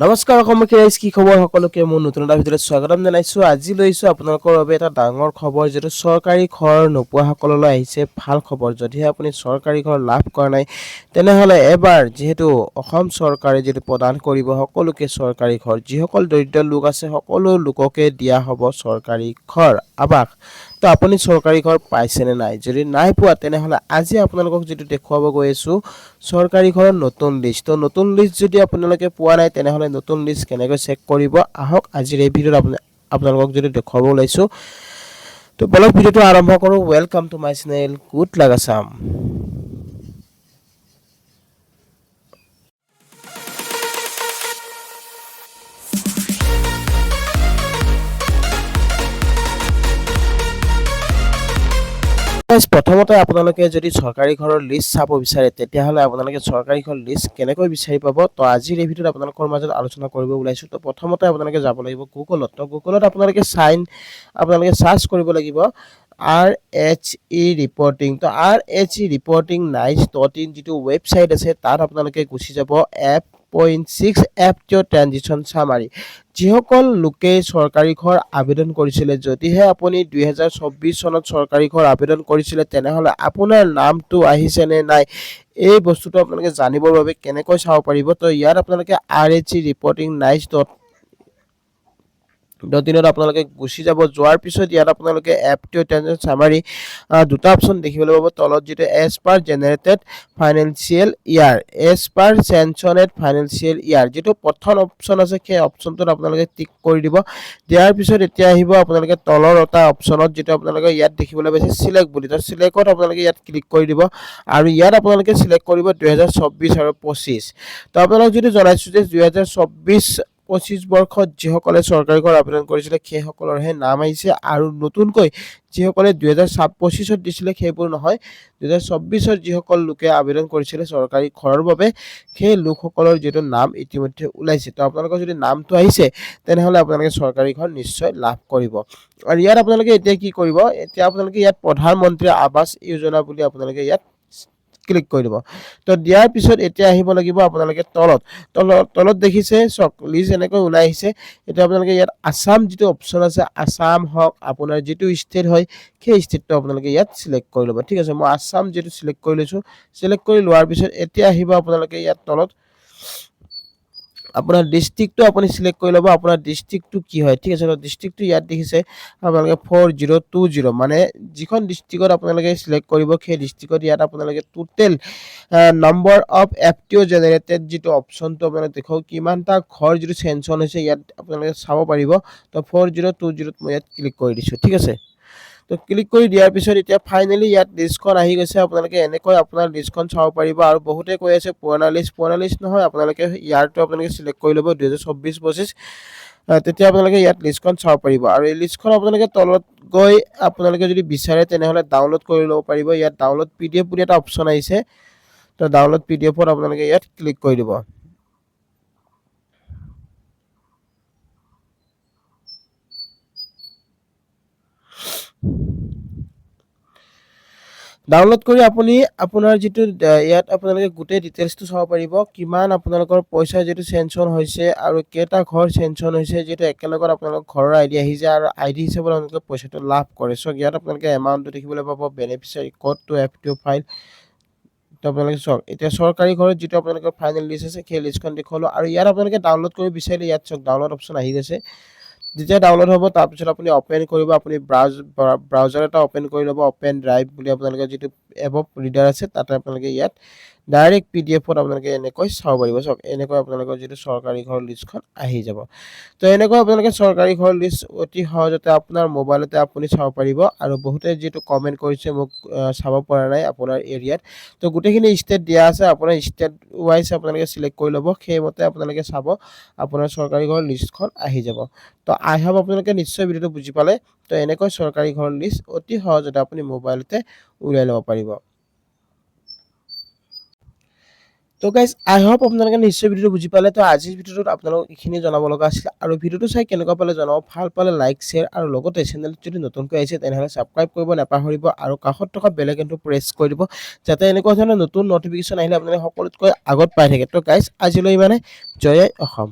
নমস্কাৰ অসমবাসী ৰাইজ, কি খবৰ? সকলোকে মোৰ নতুন এটা ভিডিঅ'ত স্বাগতম জনাইছোঁ। আজি লৈছোঁ আপোনালোকৰ বাবে এটা ডাঙৰ খবৰ, যিটো চৰকাৰী ঘৰ নোপোৱাসকললৈ আহিছে ভাল খবৰ। যদিহে আপুনি চৰকাৰী ঘৰ লাভ কৰা নাই, তেনেহ'লে এবাৰ যিহেতু অসম চৰকাৰে যিটো প্ৰদান কৰিব সকলোকে চৰকাৰী ঘৰ, যিসকল দৰিদ্ৰ লোক আছে সকলো লোককে দিয়া হ'ব চৰকাৰী ঘৰ আৱাস। তো আপুনি চৰকাৰী ঘৰ পাইছেনে নাই? যদি নাই পোৱা তেনেহ'লে আজি আপোনালোকক যিটো দেখুৱাব গৈ আছোঁ চৰকাৰী ঘৰৰ নতুন লিষ্ট। তো নতুন লিষ্ট যদি আপোনালোকে পোৱা নাই তেনেহ'লে নতুন লিষ্ট কেনেকৈ চেক কৰিব, আহক আজিৰ এই ভিডিঅ'ত আপোনালোকক যদি দেখুৱাব ওলাইছোঁ। তো বলক ভিডিঅ'টো আৰম্ভ কৰোঁ। Welcome to my channel good luck Assam. প্ৰথমতে আপোনালোকে যদি চৰকাৰী ঘৰৰ লিষ্ট চাব বিচাৰে তেতিয়াহ'লে আপোনালোকে চৰকাৰী ঘৰ লিষ্ট কেনেকৈ বিচাৰি পাব, তো আজিৰ এই ভিডিঅ'ত আপোনালোকৰ মাজত আলোচনা কৰিব ওলাইছোঁ। তো প্ৰথমতে আপোনালোকে যাব লাগিব গুগলত। তো গুগলত আপোনালোকে চাৰ্চ কৰিব লাগিব RHE ৰিপৰ্টিং। তো RHE ৰিপৰ্টিং nice.in যিটো ৱেবছাইট আছে তাত আপোনালোকে গুচি যাব F.6 FTO ট্ৰানজিশ্যন চামাৰি। যিসকল লোকে চৰকাৰী ঘৰ আবেদন কৰিছিলে, যদিহে আপুনি 2024 চনত চৰকাৰী ঘৰ আবেদন কৰিছিলে তেনেহ'লে আপোনাৰ নামটো আহিছে নে নাই এই বস্তুটো আপোনালোকে জানিবৰ বাবে কেনেকৈ চাব পাৰিব। তো ইয়াত আপোনালোকে RHE ৰিপৰ্টিং nice.in আপোনালোকে গুচি যাব। যোৱাৰ পিছত ইয়াত আপোনালোকে FTO ট্ৰানজিশ্যন চামাৰি দুটা অপশ্যন দেখিবলৈ পাব। তলত যিটো এজ পাৰ জেনেৰেটেড ফাইনেন্সিয়েল ইয়াৰ, এজ পাৰ চেনচনেড ফাইনেন্সিয়েল ইয়াৰ, যিটো প্ৰথম অপশ্যন আছে সেই অপশ্যনটোত আপোনালোকে টিক কৰি দিব। দিয়াৰ পিছত এতিয়া আহিব আপোনালোকে তলৰ এটা অপশ্যনত, যিটো আপোনালোকে ইয়াত দেখিবলৈ পাইছে চিলেক্ট বুলি। তো চিলেক্টত আপোনালোকে ইয়াত ক্লিক কৰি দিব আৰু ইয়াত আপোনালোকে চিলেক্ট কৰিব 2024 আৰু 25। তো আপোনালোক যদি জনাইছোঁ যে 2024-25 বৰ্ষত যিসকলে চৰকাৰী ঘৰ আবেদন কৰিছিলে সেইসকলৰহে নাম আহিছে, আৰু নতুনকৈ যিসকলে 2025-ত দিছিলে সেইবোৰ নহয়, 2024-ত যিসকল লোকে আবেদন কৰিছিলে চৰকাৰী ঘৰৰ বাবে সেই লোকসকলৰ যিটো নাম ইতিমধ্যে ওলাইছে। তো আপোনালোকৰ যদি নামটো আহিছে তেনেহ'লে আপোনালোকে চৰকাৰী ঘৰ নিশ্চয় লাভ কৰিব। আৰু ইয়াত আপোনালোকে এতিয়া কি কৰিব, এতিয়া আপোনালোকে ইয়াত প্ৰধানমন্ত্ৰী আৱাস যোজনা বুলি আপোনালোকে ইয়াত ক্লিক কৰি দিব। তো দিয়াৰ পিছত এতিয়া আহিব লাগিব আপোনালোকে তলত দেখিছে চক লিষ্ট এনেকৈ ওলাই আহিছে। এতিয়া আপোনালোকে ইয়াত আছাম যিটো অপশ্যন আছে, আছাম হওক আপোনাৰ যিটো ষ্টেট হয় সেই ষ্টেটটো আপোনালোকে ইয়াত চিলেক্ট কৰি ল'ব। ঠিক আছে, মই আছাম যিটো চিলেক্ট কৰি লৈছোঁ। চিলেক্ট কৰি লোৱাৰ পিছত এতিয়া আহিব আপোনালোকে ইয়াত তলত আপোনাৰ ডিষ্ট্ৰিক্টটো আপুনি চিলেক্ট কৰি ল'ব, আপোনাৰ ডিষ্ট্ৰিক্টটো কি হয়। ঠিক আছে, ডিষ্ট্ৰিক্টটো ইয়াত দেখিছে আপোনালোকে 4020, মানে যিখন ডিষ্ট্ৰিক্টত আপোনালোকে চিলেক্ট কৰিব সেই ডিষ্ট্ৰিক্টত ইয়াত আপোনালোকে total number of FTO generated যিটো অপশ্যনটো আপোনালোকে দেখুৱাওক কিমানটা ঘৰ যিটো চেনচন হৈছে ইয়াত আপোনালোকে চাব পাৰিব। তো 4020ত মই ইয়াত ক্লিক কৰি দিছোঁ। ঠিক আছে, তো ক্লিক কৰি দিয়াৰ পিছত এতিয়া ফাইনেলি ইয়াত লিষ্টখন আহি গৈছে। আপোনালোকে এনেকৈ আপোনাৰ লিষ্টখন চাব পাৰিব। আৰু বহুতে কৈ আছে পুৰণা লিষ্ট নহয়, আপোনালোকে ইয়াৰটো আপোনালোকে চিলেক্ট কৰি ল'ব 2024-25। তেতিয়া আপোনালোকে ইয়াত লিষ্টখন চাব পাৰিব। আৰু এই লিষ্টখন আপোনালোকে তলত গৈ আপোনালোকে যদি বিচাৰে তেনেহ'লে ডাউনলোড কৰি ল'ব পাৰিব। ইয়াত ডাউনলোড PDF বুলি এটা অপশ্যন আহিছে, তো ডাউনলোড PDFত আপোনালোকে ইয়াত ক্লিক কৰি দিব। ডাউনলোড কৰি আপুনি আপোনাৰ যিটো ইয়াত আপোনালোকে গোটেই ডিটেইলছটো চাব পাৰিব, কিমান আপোনালোকৰ পইচা যিটো চেনচন হৈছে আৰু কেইটা ঘৰ চেনচন হৈছে, যিটো একেলগত আপোনালোকৰ ঘৰৰ আইডি আহি যায় আৰু আইডি হিচাপত আপোনালোকে পইচাটো লাভ কৰে। চ' ইয়াত আপোনালোকে এমাউণ্টটো দেখিবলৈ পাব, beneficiary code to FTO file. তো আপোনালোকে চাওক এতিয়া চৰকাৰী ঘৰত যিটো আপোনালোকৰ ফাইনেল লিষ্ট আছে সেই লিষ্টখন দেখুৱালোঁ। আৰু ইয়াত আপোনালোকে ডাউনলোড কৰিব বিচাৰিলে ইয়াত চাওক ডাউনলোড অপশ্যন আহি গৈছে। যেতিয়া ডাউনলোড হ'ব তাৰপিছত আপুনি অপেন কৰিব, আপুনি ব্ৰাউজাৰ এটা অপেন কৰি ল'ব, অপেন ড্ৰাইভ বুলি আপোনালোকে যিটো এপ অফ ৰিডাৰ আছে তাতে আপোনালোকে ইয়াত ডাইৰেক্ট PDFত আপোনালোকে এনেকৈ চাব পাৰিব। চাওক এনেকৈ আপোনালোকৰ যিটো চৰকাৰী ঘৰৰ লিষ্টখন আহি যাব। তো এনেকৈ আপোনালোকে চৰকাৰী ঘৰৰ লিষ্ট অতি সহজতে আপোনাৰ মোবাইলতে আপুনি চাব পাৰিব। আৰু বহুতে যিটো কমেণ্ট কৰিছে মোক চাব পৰা নাই আপোনাৰ এৰিয়াত, তো গোটেইখিনি ষ্টেট দিয়া আছে, আপোনাৰ ষ্টেট ৱাইজ আপোনালোকে চিলেক্ট কৰি ল'ব, সেইমতে আপোনালোকে চাব আপোনাৰ চৰকাৰী ঘৰৰ লিষ্টখন আহি যাব। তো আই হোপ আপোনালোকে নিশ্চয় ভিডিঅ'টো বুজি পালে। তো এনেকৈ চৰকাৰী ঘৰৰ লিষ্ট অতি সহজতে আপুনি মোবাইলতে উলিয়াই ল'ব পাৰিব। তো গাইজ আই হোপ আপোনালোকে নিশ্চয় ভিডিঅ'টো বুজি পালে। তো আজিৰ ভিডিঅ'টোত আপোনালোকক এইখিনি জনাব লগা আছিল। আৰু ভিডিঅ'টো চাই কেনেকুৱা পালে জনাব, ভাল পালে লাইক শ্বেয়াৰ, আৰু লগতে চেনেলটো যদি নতুনকৈ আহিছে তেনেহ'লে ছাবস্ক্ৰাইব কৰিব নাপাহৰিব, আৰু কাষত থকা বেল আইকনটো প্ৰেছ কৰি দিব, যাতে এনেকুৱা ধৰণৰ নতুন নটিফিকেশ্যন আহিলে আপোনালোকে সকলোতকৈ আগত পাই থাকে। তো গাইজ আজিলৈ ইমানে, জয় অসম।